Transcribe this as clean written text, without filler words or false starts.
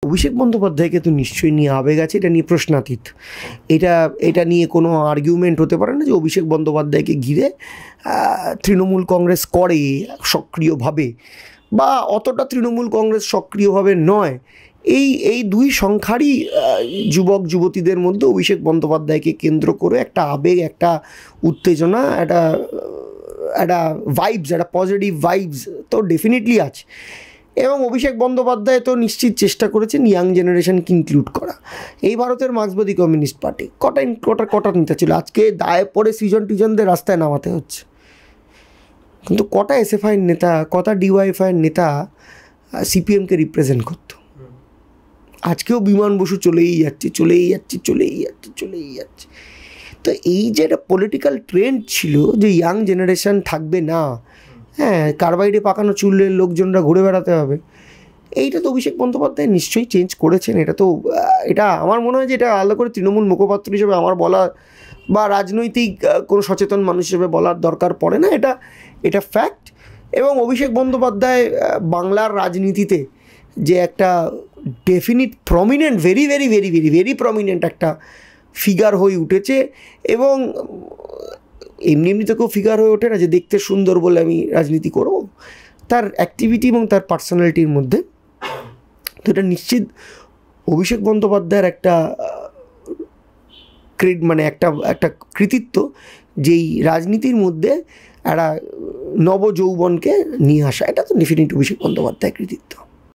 অভিষেক বন্দ্যোপাধ্যায়কে তো নিশ্চয়ই নিয়ে আবেগ আছে, এটা নিয়ে প্রশ্নাতীত। এটা নিয়ে কোনো আর্গুমেন্ট হতে পারে না যে অভিষেক বন্দ্যোপাধ্যায়কে ঘিরে তৃণমূল কংগ্রেস করে সক্রিয়ভাবে, বা অতটা তৃণমূল কংগ্রেস সক্রিয়ভাবে নয়, এই দুই সংখ্যারই যুবক যুবতীদের মধ্যে অভিষেক বন্দ্যোপাধ্যায়কে কেন্দ্র করে একটা আবেগ, একটা উত্তেজনা, একটা ভাইবস, একটা পজিটিভ ভাইবস তো ডেফিনেটলি আছে। এবং অভিষেক বন্দ্যোপাধ্যায় তো নিশ্চিত চেষ্টা করেছেন ইয়াং জেনারেশনকে ইনক্লুড করা। এই ভারতের মার্ক্সবাদী কমিউনিস্ট পার্টি কটা নেতা ছিল, আজকে দায়ে পড়ে সৃজনদের রাস্তায় নামাতে হচ্ছে, কিন্তু কটা এসএফআইয়ের নেতা, কটা ডিওয়াইএফআইয়ের নেতা সিপিএমকে রিপ্রেজেন্ট করতো। আজকেও বিমান বসু চলেই যাচ্ছে। তো এই যে একটা পলিটিক্যাল ট্রেন্ড ছিল যে ইয়াং জেনারেশন থাকবে না, হ্যাঁ, কারবাইডে পাকানো চুলের লোকজনরা ঘুরে বেড়াতে হবে, এইটা তো অভিষেক বন্দ্যোপাধ্যায় নিশ্চয়ই চেঞ্জ করেছেন। এটা আমার মনে হয় যে এটা আলাদা করে তৃণমূল মুখপাত্র হিসেবে আমার বলা বা রাজনৈতিক কোনো সচেতন মানুষ হিসেবে বলার দরকার পড়ে না, এটা ফ্যাক্ট। এবং অভিষেক বন্দ্যোপাধ্যায় বাংলার রাজনীতিতে যে একটা definite prominent, very very very very very prominent একটা ফিগার হয়ে উঠেছে। এবং এমনি তো কেউ ফিগার হয়ে ওঠে না যে দেখতে সুন্দর বলে আমি রাজনীতি করব, তার অ্যাক্টিভিটি এবং তার পার্সোনালিটির মধ্যে। তো এটা নিশ্চিত অভিষেক বন্দ্যোপাধ্যায়ের একটা একটা কৃতিত্ব, যেই রাজনীতির মধ্যে একটা নবযৌবনকে নিয়ে আসা, এটা তো ডেফিনিট অভিষেক বন্দ্যোপাধ্যায়ের কৃতিত্ব।